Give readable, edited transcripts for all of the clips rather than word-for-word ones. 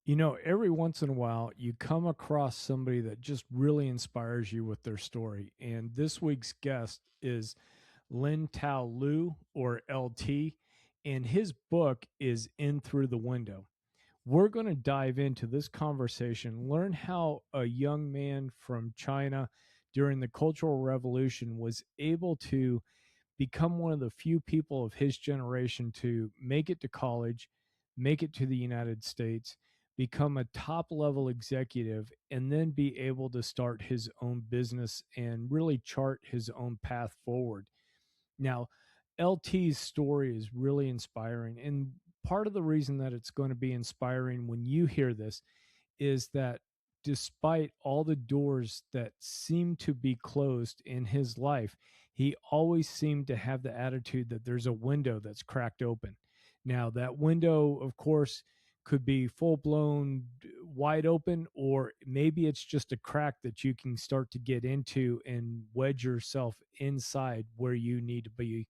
Every once in a while, you come across somebody that just really inspires you with their story. And this week's guest is Lin Tao Lu, or LT, and his book is In Through the Window. We're going to dive into this conversation, learn how a young man from China during the Cultural Revolution was able to become one of the few people of his generation to make it to college, make it to the United States, become a top level executive, and then be able to start his own business and really chart his own path forward. Now, LT's story is really inspiring. And part of the reason that it's going to be inspiring when you hear this is that despite all the doors that seem to be closed in his life, he always seemed to have the attitude that there's a window that's cracked open. Now, that window, of course, could be full blown wide open, or maybe it's just a crack that you can start to get into and wedge yourself inside where you need to be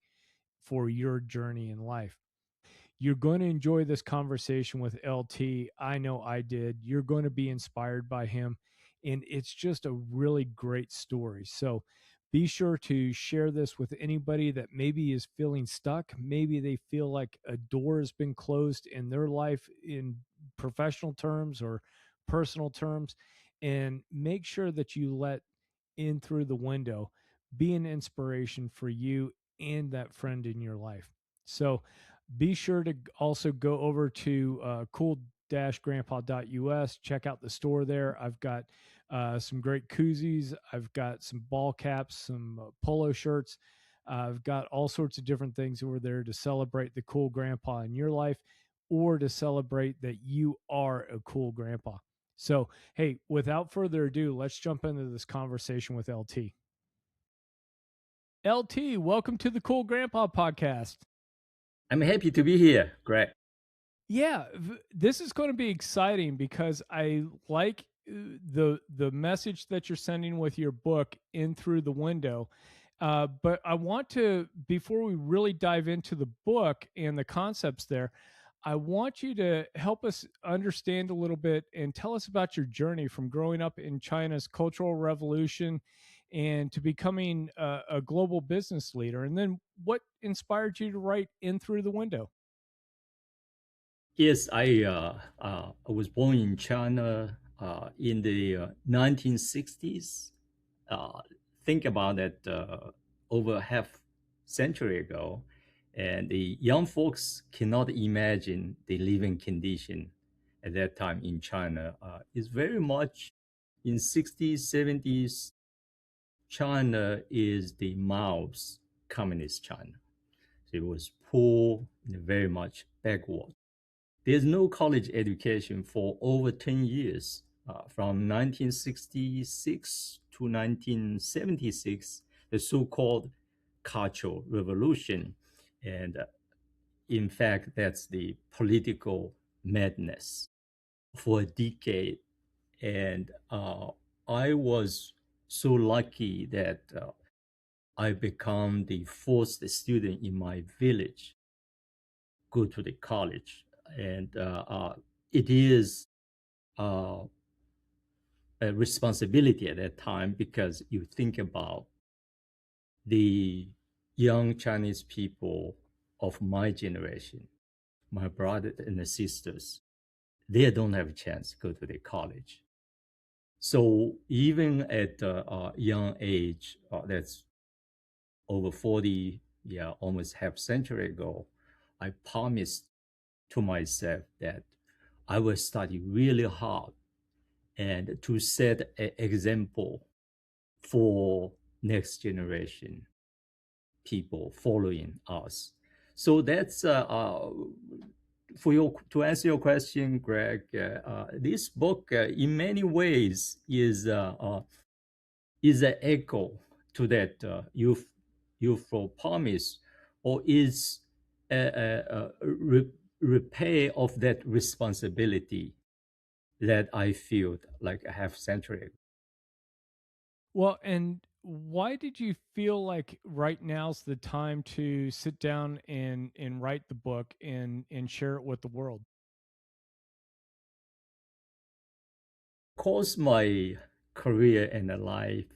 for your journey in life. You're going to enjoy this conversation with LT. I know I did. You're going to be inspired by him. And it's just a really great story. So be sure to share this with anybody that maybe is feeling stuck. Maybe they feel like a door has been closed in their life in professional terms or personal terms. And make sure that you let In Through the Window be an inspiration for you and that friend in your life. So, be sure to also go over to cool-grandpa.us. Check out the store there. I've got some great koozies. I've got some ball caps, some polo shirts. I've got all sorts of different things over there to celebrate the cool grandpa in your life or to celebrate that you are a cool grandpa. So, hey, without further ado, let's jump into this conversation with LT. LT, welcome to the Cool Grandpa podcast. I'm happy to be here, Greg. Yeah, this is going to be exciting because I like the message that you're sending with your book In Through the Window. But I want to, before we really dive into the book and the concepts there, I want you to help us understand a little bit and tell us about your journey from growing up in China's Cultural Revolution and to becoming a global business leader. And then what inspired you to write In Through the Window? Yes, I was born in China in the 1960s. Uh, think about it, over half century ago, and the young folks cannot imagine the living condition at that time in China. It's very much in 60s, 70s. China is the Mao's communist China. So it was poor and very much backward. There's no college education for over 10 years, from 1966 to 1976, the so-called Cultural Revolution. And in fact, that's the political madness for a decade. And I was so lucky that I become the first student in my village go to the college, and it is uh, a responsibility at that time because you think about the young Chinese people of my generation, my brothers and sisters, they don't have a chance to go to the college. So even at a young age, that's over 40, yeah, almost half century ago, I promised to myself that I will study really hard and to set an example for next generation people following us. So that's for your to answer your question, Greg. This book, in many ways, is an echo to that youthful promise, or is a repair of that responsibility that I feel like a half century ago. Well, and why did you feel like right now's the time to sit down and write the book and share it with the world? course, my career and life,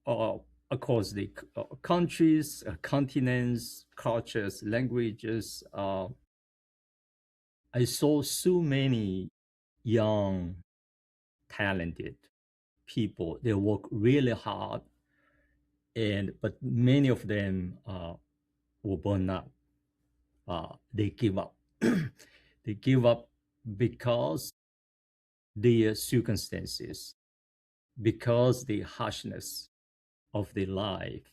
uh, across the countries, continents, cultures, languages, I saw so many young, talented people. They work really hard, and but many of them were burned out. They give up. They give up because their circumstances, because the harshness of their life,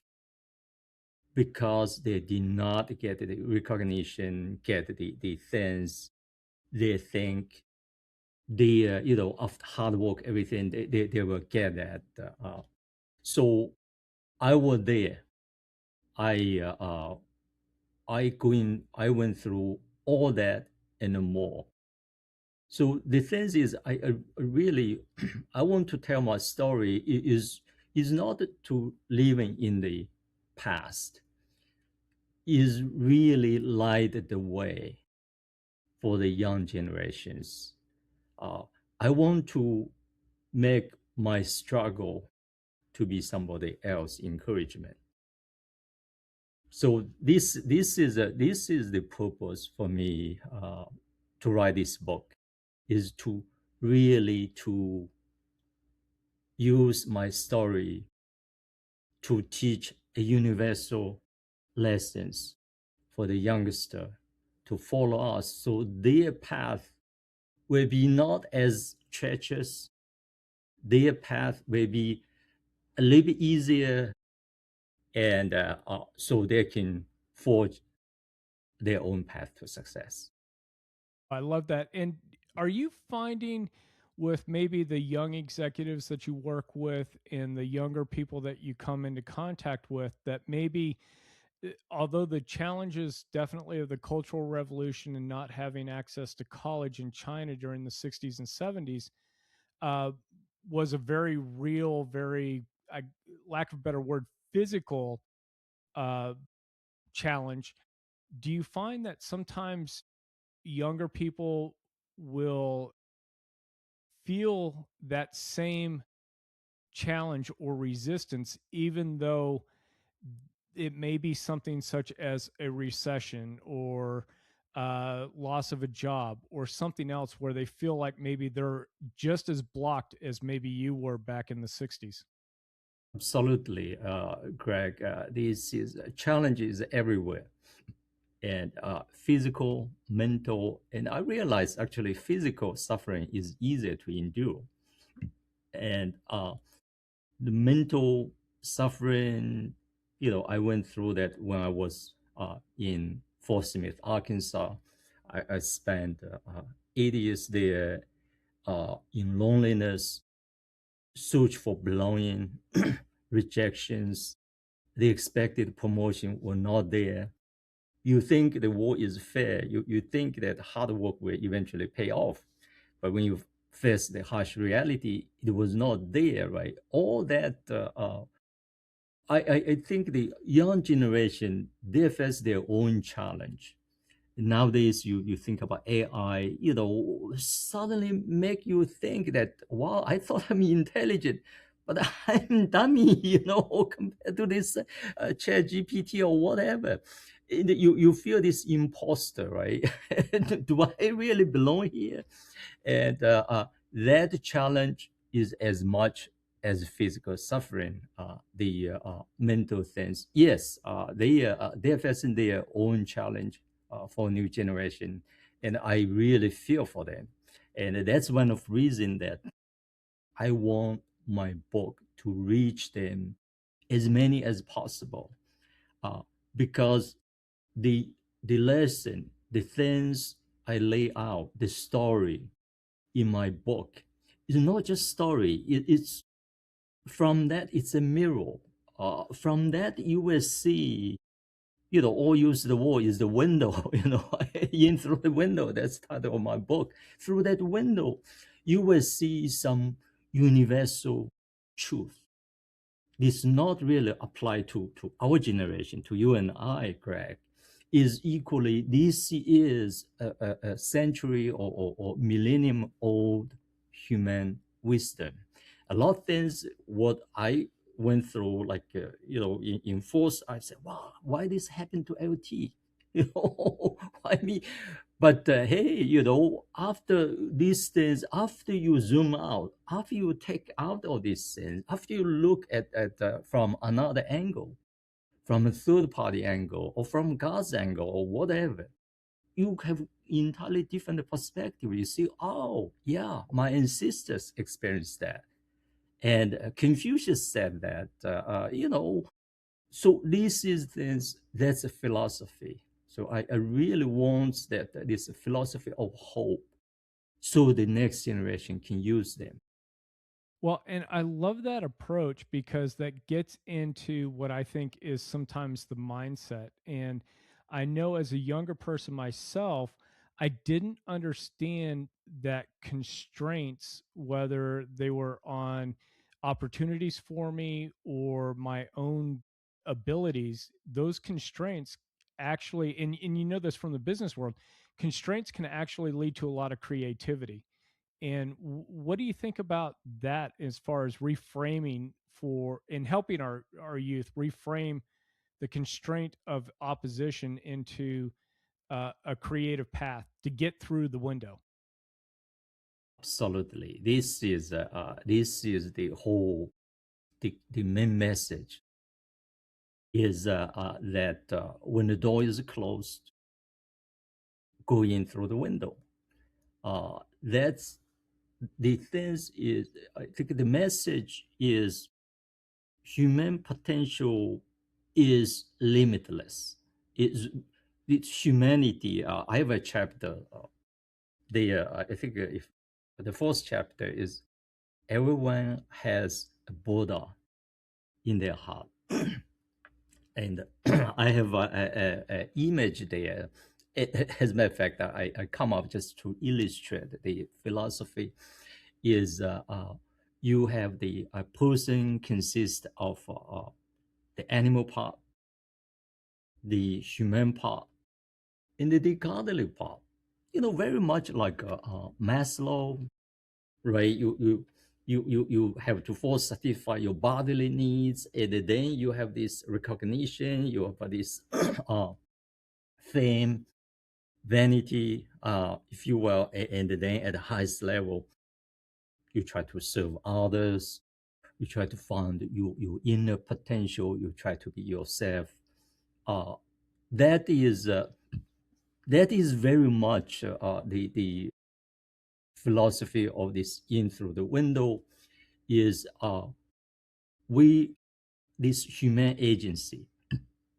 because they did not get the recognition, get the things they think they, after hard work, everything they will get that. So I was there. I I went through all that and more. So the thing is, I really I want to tell my story is not to living in the past, is really light the way for the young generations. Uh, I want to make my struggle to be somebody else encouragement. So this is the purpose for me to write this book, is to really to use my story to teach a universal lessons for the youngster to follow us, so their path will be not as treacherous. Their path will be a little bit easier, and so they can forge their own path to success. I love that. And are you finding with maybe the young executives that you work with and the younger people that you come into contact with that maybe although the challenges definitely of the cultural revolution and not having access to college in China during the 60s and 70s uh, was a very real, very, I, lack of a better word, physical uh, challenge. Do you find that sometimes younger people will feel that same challenge or resistance, even though it may be something such as a recession or loss of a job or something else where they feel like maybe they're just as blocked as maybe you were back in the 60s? Absolutely, Greg. This is challenges everywhere, and physical, mental, and I realize actually physical suffering is easier to endure, and the mental suffering. I went through that when I was in Fort Smith, Arkansas. I spent 8 years there in loneliness, search for belonging, rejections. The expected promotion were not there. You think the war is fair. You think that hard work will eventually pay off. But when you face the harsh reality, it was not there, right? All that, I think the young generation, they face their own challenge. Nowadays you think about AI, suddenly make you think that, wow, I thought I'm intelligent, but I'm dummy, compared to this chat GPT or whatever. You feel this imposter, right? Do I really belong here? And that challenge is as much as physical suffering, the mental things. Yes, they're facing their own challenge for new generation, and I really feel for them. And that's one of reason that I want my book to reach them as many as possible, uh, because the the lesson, the things I lay out, the story in my book is not just story. It's from that, it's a mirror. From that you will see, all use the word is the window, in through the window. That's the title of my book. Through that window, you will see some universal truth. This not really apply to our generation, to you and I, Greg. Is equally, this is a century or millennium old human wisdom. A lot of things what I went through, like in force, I said, "Wow, why this happened to LT?" Why me? But hey, after these things, after you zoom out, after you take out all these things, after you look at from another angle, from a third party angle, or from God's angle, or whatever, you have entirely different perspective. You see, oh yeah, my ancestors experienced that, and Confucius said that. So this is this. That's a philosophy. So I really want that this philosophy of hope, so the next generation can use them. Well, and I love that approach because that gets into what I think is sometimes the mindset. And I know as a younger person myself, I didn't understand that constraints, whether they were on opportunities for me or my own abilities, those constraints actually, and you know this from the business world, constraints can actually lead to a lot of creativity. And what do you think about that as far as reframing for and helping our youth reframe the constraint of opposition into a creative path to get through the window? Absolutely, this is the whole the main message is that when the door is closed, go in through the window. That's the things is I think the message is human potential is limitless. It's humanity. I have a chapter. I think if the first chapter is everyone has a Buddha in their heart, and I have a image there. As a matter of fact, I come up just to illustrate the philosophy. Is you have the person consists of the animal part, the human part, and the godly part. Very much like Maslow, right? You have to first satisfy your bodily needs, and then you have this recognition. You have this fame, vanity, if you will, and then at the highest level, you try to serve others. You try to find your inner potential. You try to be yourself. Uh, that is uh, that is very much the philosophy of this in through the window is we this human agency,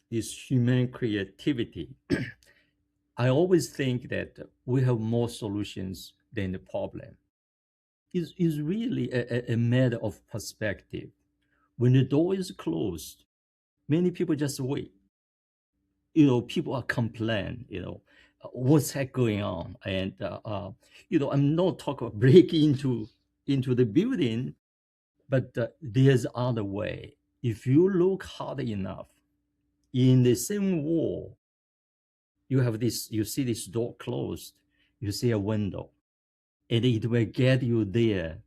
this human creativity. I always think that we have more solutions than the problem. Is really a matter of perspective. When the door is closed, many people just wait. People are complaining. What's that going on? And I'm not talking about breaking into the building, but there's other way. If you look hard enough, in the same wall, you see this door closed, you see a window, and it will get you there.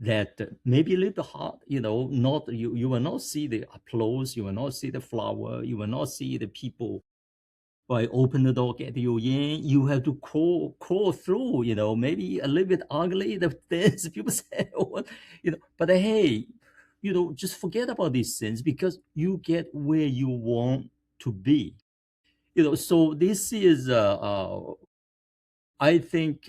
That maybe a little hard, not you will not see the applause, you will not see the flower, you will not see the people by open the door, get you in. You have to crawl through. Maybe a little bit ugly. The things people say, But hey, just forget about these things because you get where you want to be. So this is I think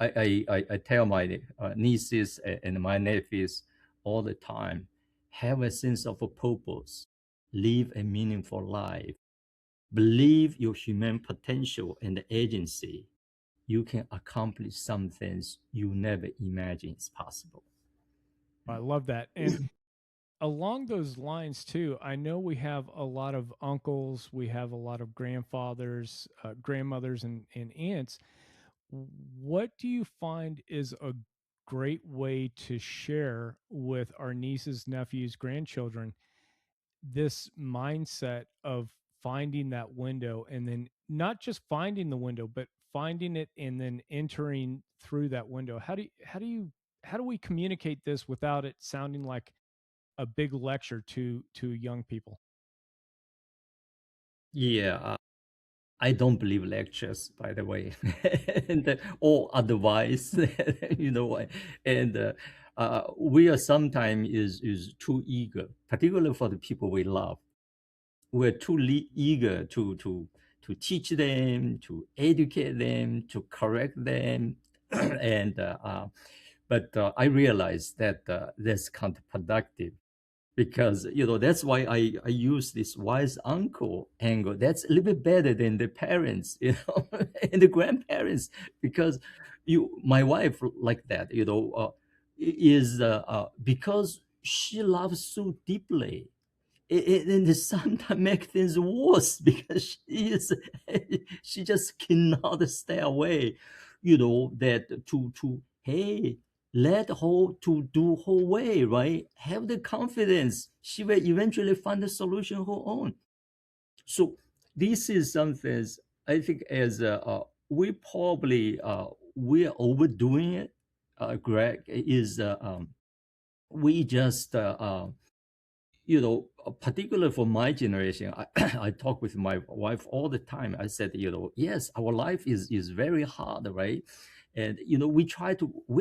I tell my nieces and my nephews all the time, have a sense of a purpose, live a meaningful life, believe your human potential and agency. You can accomplish some things you never imagined is possible. I love that. And along those lines too, I know we have a lot of uncles, we have a lot of grandfathers, grandmothers, and aunts. What do you find is a great way to share with our nieces, nephews, grandchildren this mindset of finding that window, and then not just finding the window, but finding it and then entering through that window. How do we communicate this without it sounding like a big lecture to young people? Yeah, I don't believe lectures, by the way, and or advice, and we are sometimes is too eager, particularly for the people we love. We're too eager to teach them, to educate them, to correct them, and but I realize that that's counterproductive because that's why I use this wise uncle angle. That's a little bit better than the parents, and the grandparents, because my wife like that, is because she loves so deeply. And sometimes make things worse because she just cannot stay away, that to hey, let her to do her way, right? Have the confidence she will eventually find the solution her own. So this is something I think as we probably we're overdoing it. Greg is we just particularly for my generation, I talk with my wife all the time. I said, yes, our life is very hard, right? And we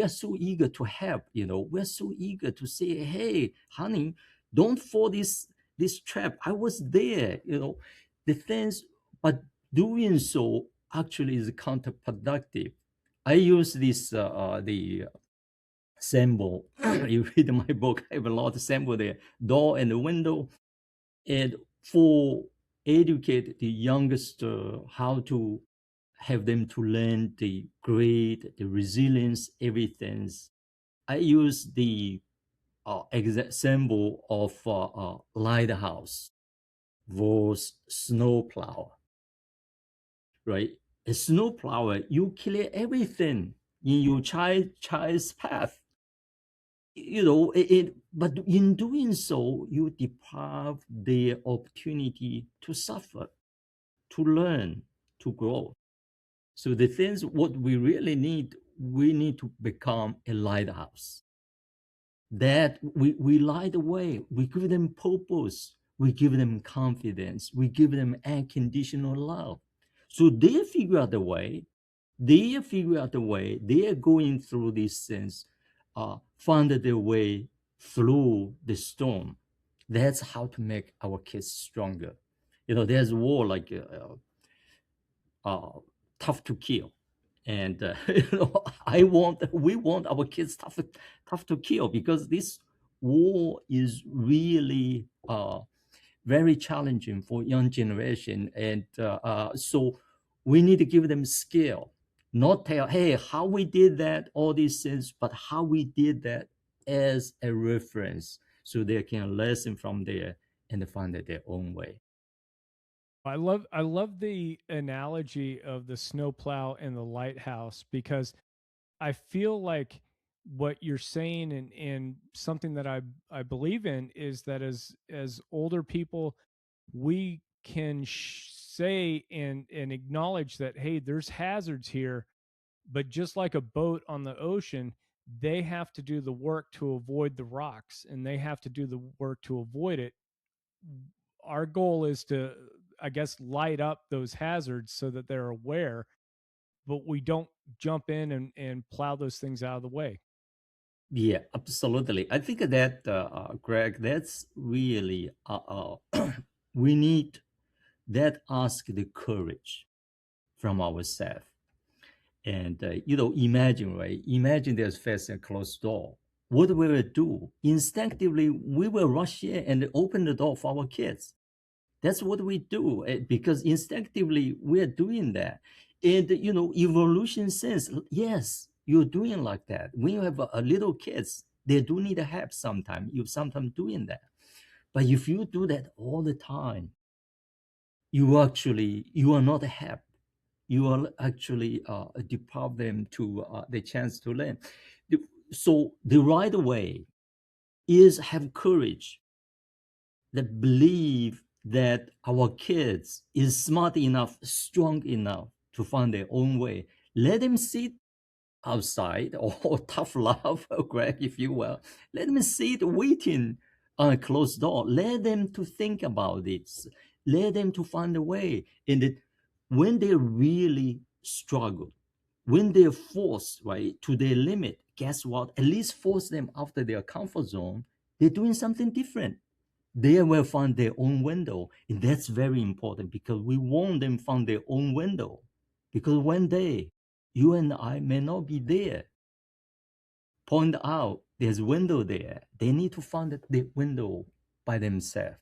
are so eager to help. We're so eager to say, hey, honey, don't fall this trap. I was there. The things, but doing so actually is counterproductive. I use this the symbol. You read my book, I have a lot of symbol there, door and the window, and for educate the youngest how to have them to learn the grade, the resilience, everything. I use the exact symbol of lighthouse versus snowplow, right? A snowplower, you clear everything in your child's path, but in doing so you deprive their opportunity to suffer, to learn, to grow. So the things what we really need, we need to become a lighthouse, that we light the way, we give them purpose, we give them confidence, we give them unconditional love, so they figure out the way, they are going through these things, find their way through the storm. That's how to make our kids stronger. There's war like uh, tough to kill, and we want our kids tough to kill, because this war is really very challenging for young generation, and so we need to give them skill, not tell, hey, how we did that, all these things, but how we did that as a reference, so they can lesson from there and find their own way. I love the analogy of the snowplow and the lighthouse, because I feel like what you're saying, and something that I believe in, is that as older people, we can say and acknowledge that, hey, there's hazards here, but just like a boat on the ocean, they have to do the work to avoid the rocks, and they have to do the work to avoid it. Our goal is to, I guess, light up those hazards so that they're aware, but we don't jump in and plow those things out of the way. Yeah, absolutely. I think that Greg, that's really we need that, ask the courage from ourselves. And imagine, right? Imagine there's fast and closed door. What we will do? Instinctively, we will rush in and open the door for our kids. That's what we do, because instinctively we are doing that. And evolution says, yes, you're doing like that. When you have a little kids, they do need help sometimes. You sometimes doing that. But if you do that all the time, you are not help. You are actually deprive them to the chance to learn. So the right way is have courage, that believe that our kids is smart enough, strong enough, to find their own way. Let them sit outside or tough love, Greg, if you will. Let them sit waiting on a closed door. Let them to think about it. Let them to find a way. And when they really struggle, when they're forced right to their limit, guess what? At least force them out of their comfort zone. They're doing something different. They will find their own window, and that's very important because we want them find their own window. Because one day, you and I may not be there. Point out there's a window there. They need to find the window by themselves.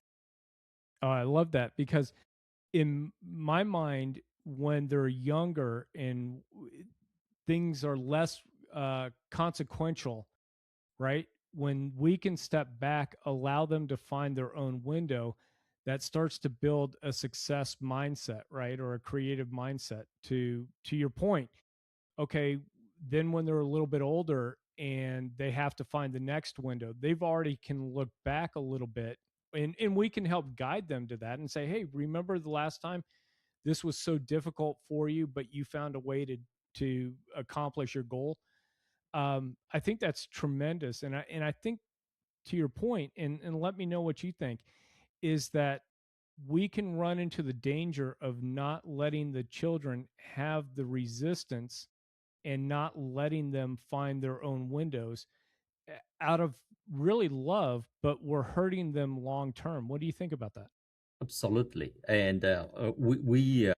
Oh, I love that because in my mind, when they're younger and things are less consequential, right? When we can step back, allow them to find their own window, that starts to build a success mindset, right? Or a creative mindset. To your point, okay, then when they're a little bit older and they have to find the next window, they've already can look back a little bit, and we can help guide them to that and say, hey, remember the last time this was so difficult for you, but you found a way to accomplish your goal. I think that's tremendous, and I think to your point, and let me know what you think, is that we can run into the danger of not letting the children have the resistance and not letting them find their own windows out of really love, but we're hurting them long term. What do you think about that? Absolutely. And we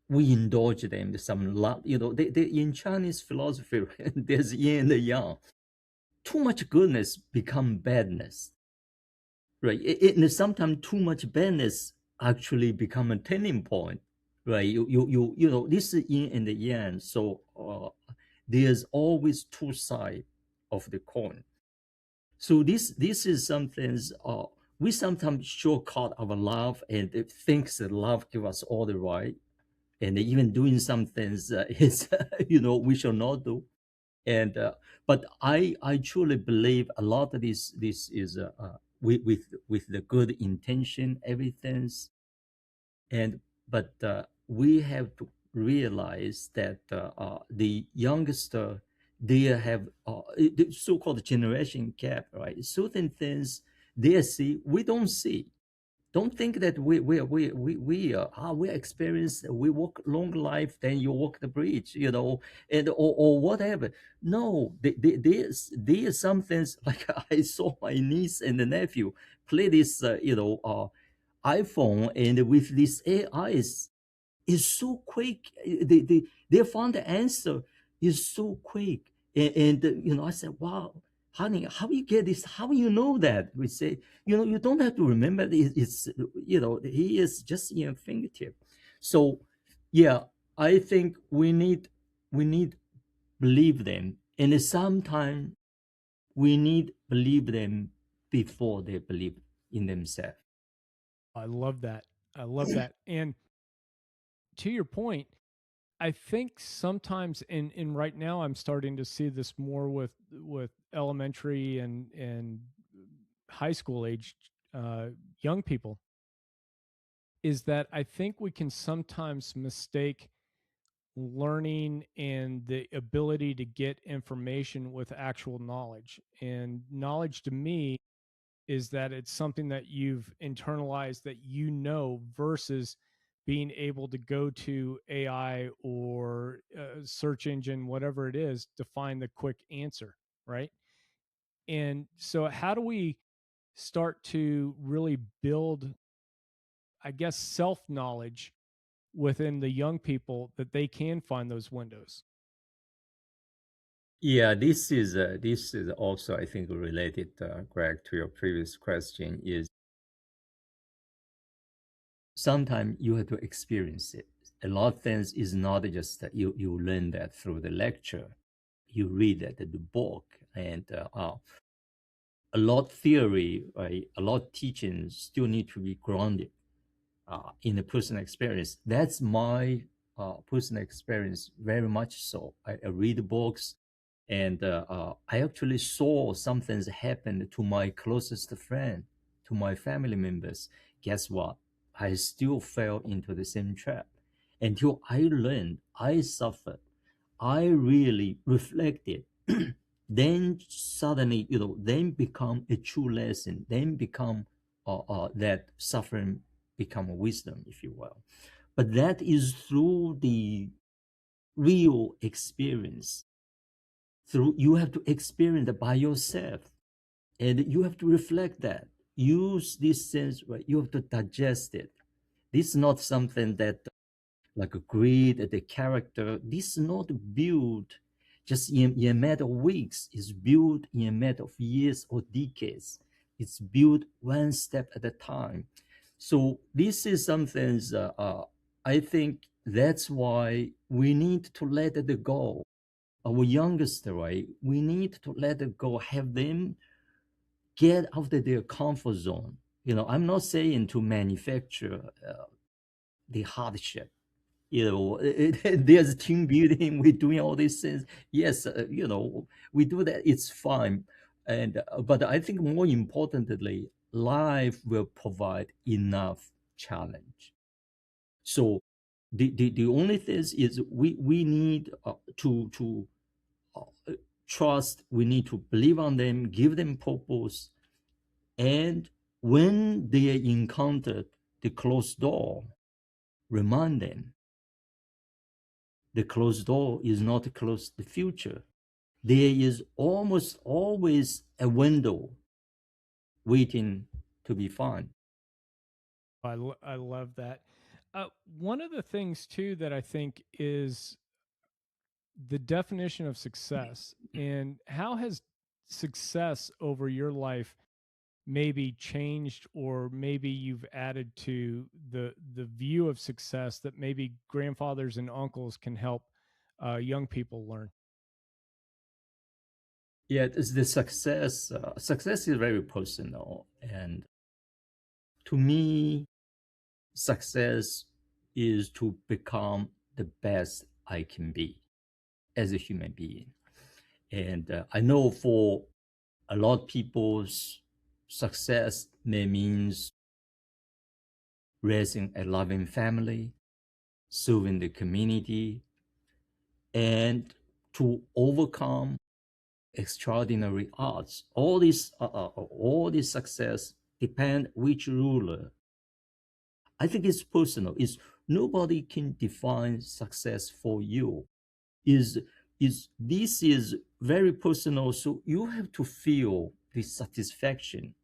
indulge them some love. They in Chinese philosophy, there's yin and yang. Too much goodness become badness, right? And sometimes too much badness actually become a turning point, right? This is yin and the yang. So there's always two sides of the coin. So this is something we sometimes shortcut our love and it thinks that love give us all the right, and even doing some things is we shall not do. And but I truly believe a lot of this is with the good intention, everything's. And but we have to realize that the youngest they have the so-called generation gap, right? Certain things they see we don't see. Don't think that we experienced, we walk long life, then you walk the bridge, and or whatever. No, there's some things like I saw my niece and the nephew play this iPhone, and with this AI is so quick. They found the answer is so quick, and I said, "Wow, honey, how you get this? How you know that?" We say, you don't have to remember. It's he is just in your fingertip. So, yeah, I think we need believe them, and sometimes we need believe them before they believe in themselves. I love that. I love that. And to your point, I think sometimes in right now I'm starting to see this more with elementary and high school age young people, is that I think we can sometimes mistake learning and the ability to get information with actual knowledge. And knowledge to me is that it's something that you've internalized, that versus being able to go to AI or search engine, whatever it is, to find the quick answer, right? And so, how do we start to really build, I guess, self knowledge within the young people that they can find those windows? Yeah, this is also, I think, related, Greg, to your previous question. Is sometimes you have to experience it. A lot of things is not just that you learn that through the lecture, you read that in the book, and a lot theory, right? A lot teaching still need to be grounded in the personal experience. That's my personal experience, very much so. I read books, and I actually saw some things happen to my closest friend, to my family members. Guess what? I still fell into the same trap. until I learned, I suffered, I really reflected. Then suddenly, then become a true lesson, then become that suffering become a wisdom, if you will. But that is through the real experience. Through you have to experience it by yourself, and you have to reflect that. Use this sense, right? You have to digest it. This is not something that like a greed, the character. This is not built just in a matter of weeks. It's built in a matter of years or decades. It's built one step at a time. So this is something. I think that's why we need to let it go. Our youngest, right? We need to let it go. Have them get out of their comfort zone. I'm not saying to manufacture the hardship. There's team building. We're doing all these things. Yes, we do that. It's fine, and but I think more importantly, life will provide enough challenge. So the only thing is we need to uh, trust. We need to believe on them, give them purpose, and when they encounter the closed door, remind them the closed door is not closed the future. There is almost always a window waiting to be found. I love that. One of the things too that I think is the definition of success, and how has success over your life maybe changed, or maybe you've added to the view of success that maybe grandfathers and uncles can help young people learn. Yeah, it's the success. Success is very personal, and to me, success is to become the best I can be as a human being. And I know for a lot of people's success may means raising a loving family, serving the community, and to overcome extraordinary odds. All this success depend which ruler. I think it's personal. Is nobody can define success for you. Is this is very personal. So you have to feel the satisfaction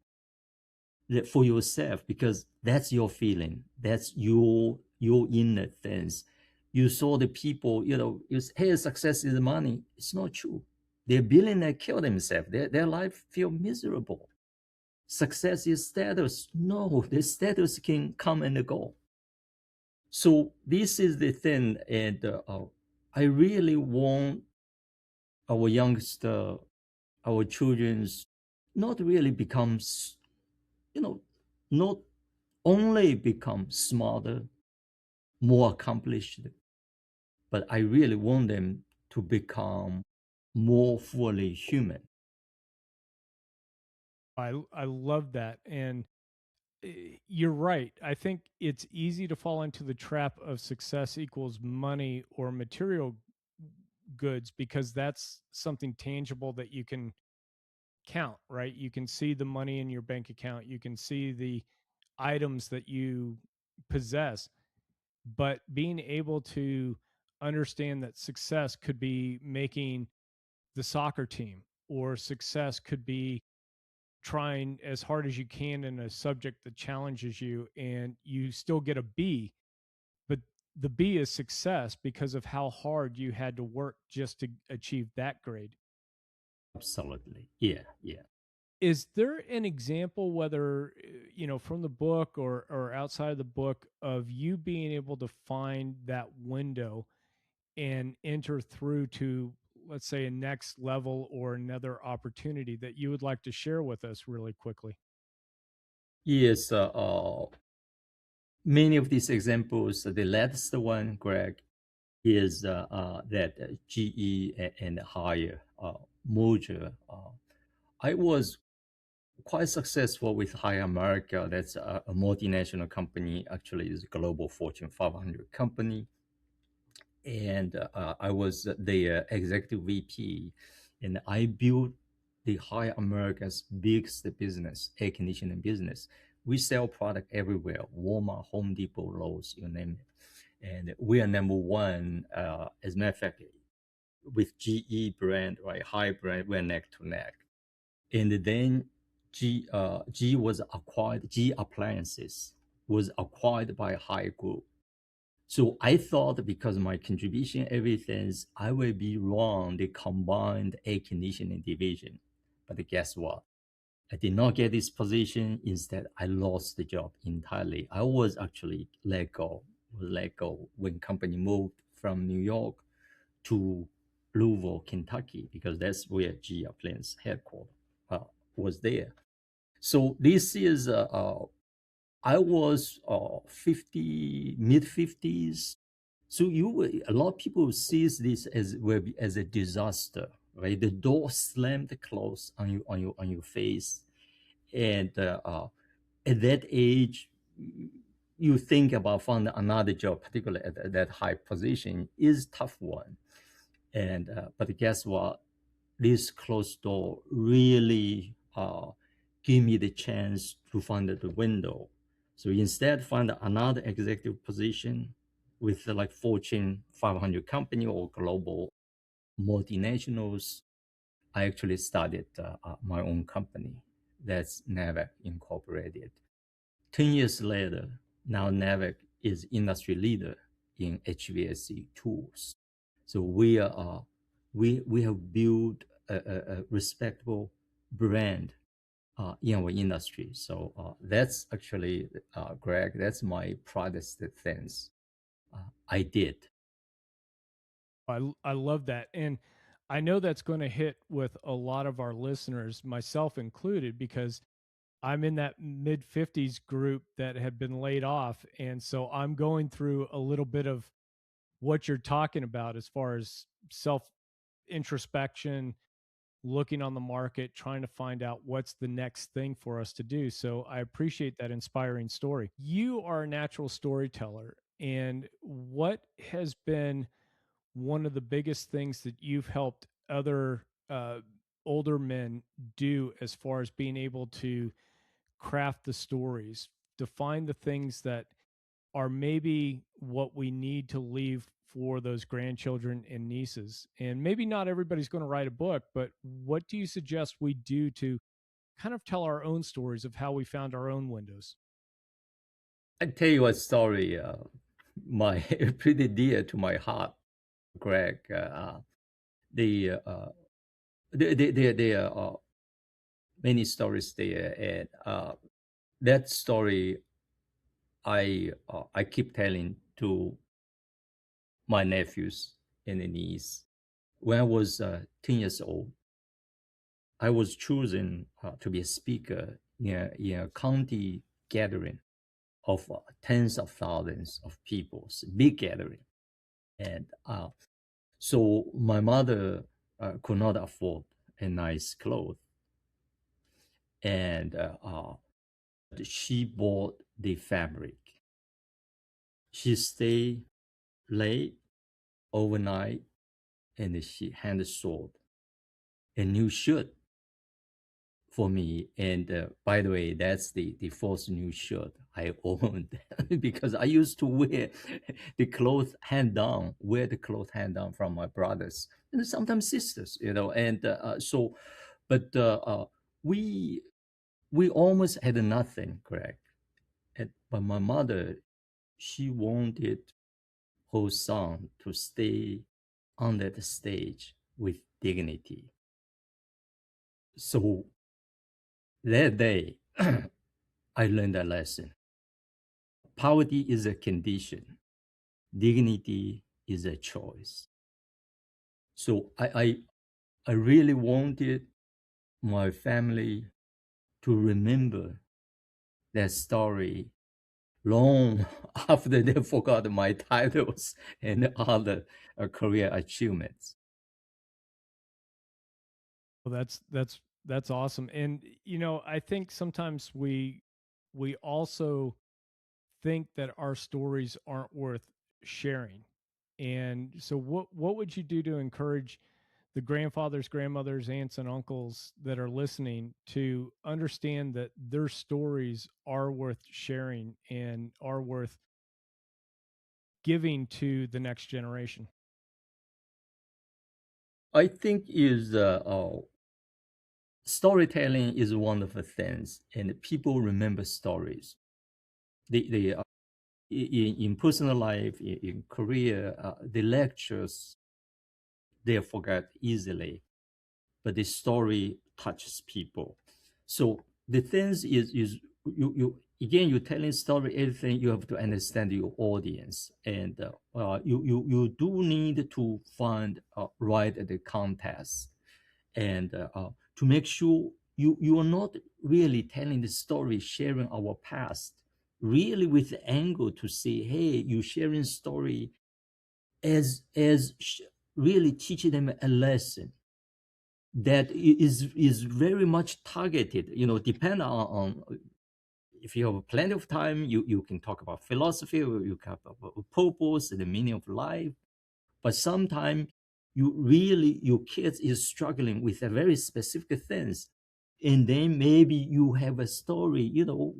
that for yourself, because that's your feeling, that's your inner things. You saw the people, you say, hey, success is money. It's not true. They're billionaire kill themselves, their life feel miserable. Success is status. No, the status can come and go. So this is the thing, and I really want our youngster, our children's, not really becomes, not only become smarter, more accomplished, but I really want them to become more fully human. I love that, and you're right. I think it's easy to fall into the trap of success equals money or material goods, because that's something tangible that you can count, right? You can see the money in your bank account, you can see the items that you possess, but being able to understand that success could be making the soccer team, or success could be trying as hard as you can in a subject that challenges you and you still get a B, but the B is success because of how hard you had to work just to achieve that grade. Absolutely. Yeah, yeah. Is there an example, whether from the book or outside of the book, of you being able to find that window and enter through to, let's say, a next level or another opportunity that you would like to share with us really quickly? Yes, many of these examples, the latest one, Greg, is that GE and Haier merger. I was quite successful with Haier America. That's a multinational company. Actually, is a global Fortune 500 company. and I was the executive VP, and I built the High America's biggest business, air conditioning business. We sell product everywhere: Walmart, Home Depot, Lowe's, you name it. And we are number one. As a matter of fact, with GE brand, right, high brand, we're neck to neck. And then G was acquired. G Appliances was acquired by High Group. So I thought because of my contribution, everything, I will be wrong the combined air conditioning division. But guess what? I did not get this position. Instead, I lost the job entirely. I was actually let go when company moved from New York to Louisville, Kentucky, because that's where GE Appliance headquarters uh, was there. So this is I was 50, mid 50s. So a lot of people sees this as as a disaster, right? The door slammed closed on your face, and at that age, you think about finding another job, particularly at that high position, is tough one. And but guess what? This closed door really give me the chance to find the window. So instead, find another executive position with like Fortune 500 company or global multinationals. I actually started my own company. That's Navec Incorporated. 10 years later, now Navec is industry leader in HVAC tools. So we have built a respectable brand in our industry. So that's actually, Greg, that's my proudest things I did. I love that. And I know that's going to hit with a lot of our listeners, myself included, because I'm in that mid 50s group that had been laid off. And so I'm going through a little bit of what you're talking about as far as self introspection, looking on the market, trying to find out what's the next thing for us to do. So I appreciate that inspiring story. You are a natural storyteller. And what has been one of the biggest things that you've helped other older men do as far as being able to craft the stories, define the things that are maybe what we need to leave for those grandchildren and nieces? And maybe not everybody's going to write a book, but what do you suggest we do to kind of tell our own stories of how we found our own windows? I tell you a story, my pretty dear to my heart, Greg. The there are many stories there, and that story I keep telling to my nephews and niece. When I was 10 years old, I was chosen to be a speaker in a county gathering of tens of thousands of people, big gathering. And so my mother could not afford a nice clothes, and she bought the fabric. She stayed late overnight, and she hand sewed a new shirt for me. And by the way, that's the first new shirt I owned because I used to wear the clothes hand down, wear the clothes hand down from my brothers and sometimes sisters, you know. And but we we almost had nothing, correct? But my mother, she wanted her son to stay on that stage with dignity. So that day, I learned a lesson. Poverty is a condition, dignity is a choice. So I really wanted my family to remember that story long after they forgot my titles and other career achievements. Well, that's awesome. And I think sometimes we also think that our stories aren't worth sharing. And so what would you do to encourage the grandfathers, grandmothers, aunts, and uncles that are listening to understand that their stories are worth sharing and are worth giving to the next generation? I think is storytelling is one of the things, and people remember stories. They in personal life, in career, the lectures they forget easily, but the story touches people. So the things is you again you're telling story everything you have to understand your audience, and you do need to find right the context, and to make sure you are not really telling the story sharing our past really with the angle to say, hey, you sharing story as really teaching them a lesson that is very much targeted, depend on if you have plenty of time, you can talk about philosophy, or you can talk about purpose and the meaning of life. But sometimes your kids is struggling with a very specific things, and then maybe you have a story.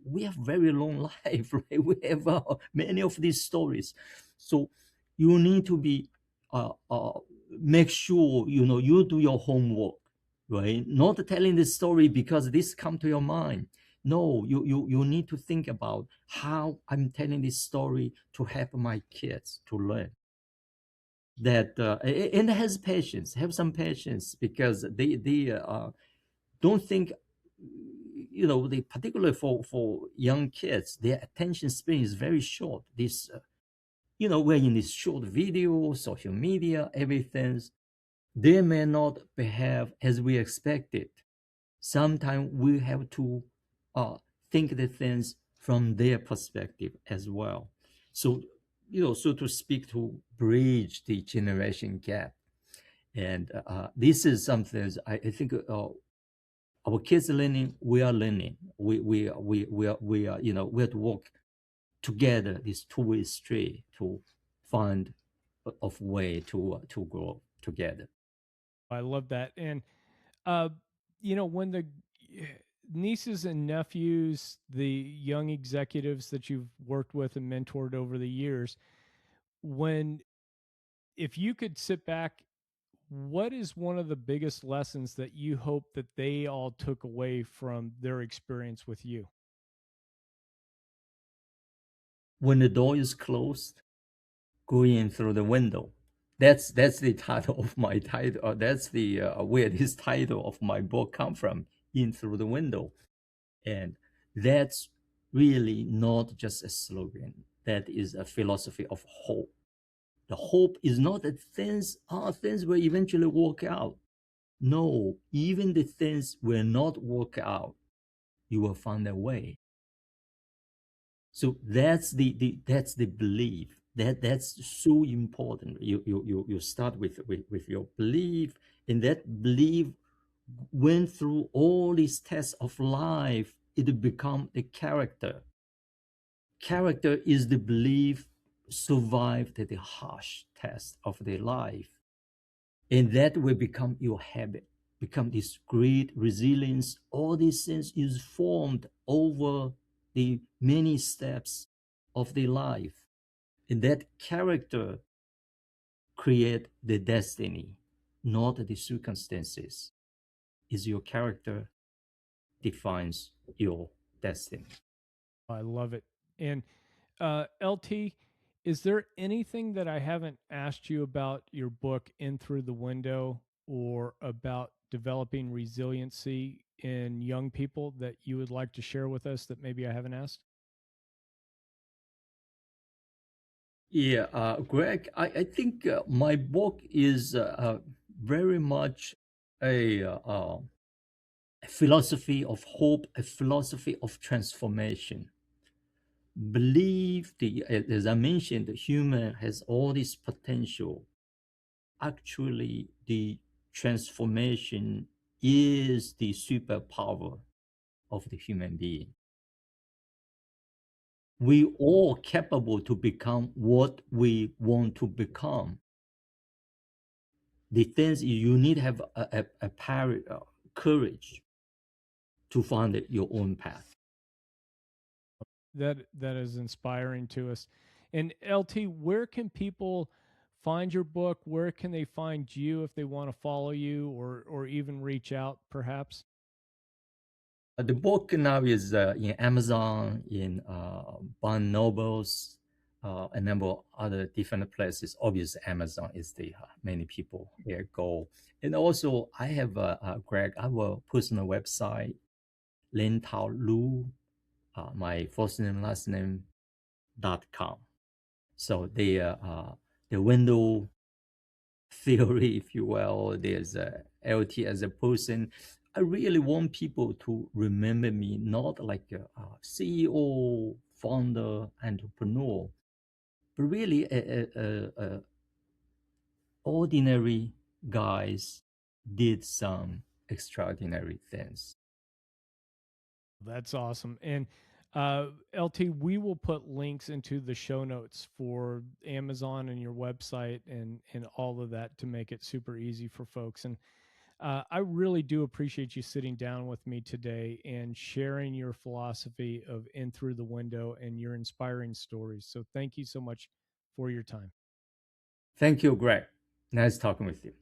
We have very long life, right? We have many of these stories, so you need to be make sure you do your homework, right? Not telling the story because this come to your mind. No, you need to think about how I'm telling this story to help my kids to learn that, and has patience, have some patience, because they don't think, they particularly for young kids, their attention span is very short. This we're in this short video, social media, everything, they may not behave as we expected. Sometimes we have to uh, think the things from their perspective as well. So, so to speak, to bridge the generation gap. And this is something I think our kids are learning, we are learning. We are, we have to work together, this two-way street, to find of way to grow together. I love that. And when the nieces and nephews, the young executives that you've worked with and mentored over the years, when if you could sit back, what is one of the biggest lessons that you hope that they all took away from their experience with you? When the door is closed, go in through the window. That's the title of my title. That's the where this title of my book come from. In through the window, and that's really not just a slogan. That is a philosophy of hope. The hope is not that things will eventually work out. No, even the things will not work out, you will find a way. So that's the belief. That's so important. You start with your belief, and that belief went through all these tests of life. It become a character. Character is the belief survived the harsh test of their life, and that will become your habit, become this great resilience. All these things is formed over the many steps of the life, and that character create the destiny, not the circumstances. Is your character defines your destiny. I love it. And LT, is there anything that I haven't asked you about your book, In Through the Window, or about developing resiliency in young people that you would like to share with us that maybe I haven't asked? Yeah, Greg, I think my book is very much a, a philosophy of hope, a philosophy of transformation. Believe as I mentioned, the human has all this potential. Actually, the transformation is the superpower of the human being. We all capable to become what we want to become. The things you need to have courage to find your own path. That is inspiring to us. And LT, where can people find your book? Where can they find you if they want to follow you or even reach out perhaps? The book now is in Amazon, in Barnes Nobles, a number of other different places. Obviously, Amazon is the many people there go. And also, I have Greg. I have a personal website, Lin Tao Lu, my first name last name.com. So the window theory, if you will. There's a LT as a person. I really want people to remember me not like a CEO, founder, entrepreneur, but really a ordinary guys did some extraordinary things. That's awesome. And LT, we will put links into the show notes for Amazon and your website and all of that to make it super easy for folks. And I really do appreciate you sitting down with me today and sharing your philosophy of In Through the Window and your inspiring stories. So thank you so much for your time. Thank you, Greg. Nice talking with you.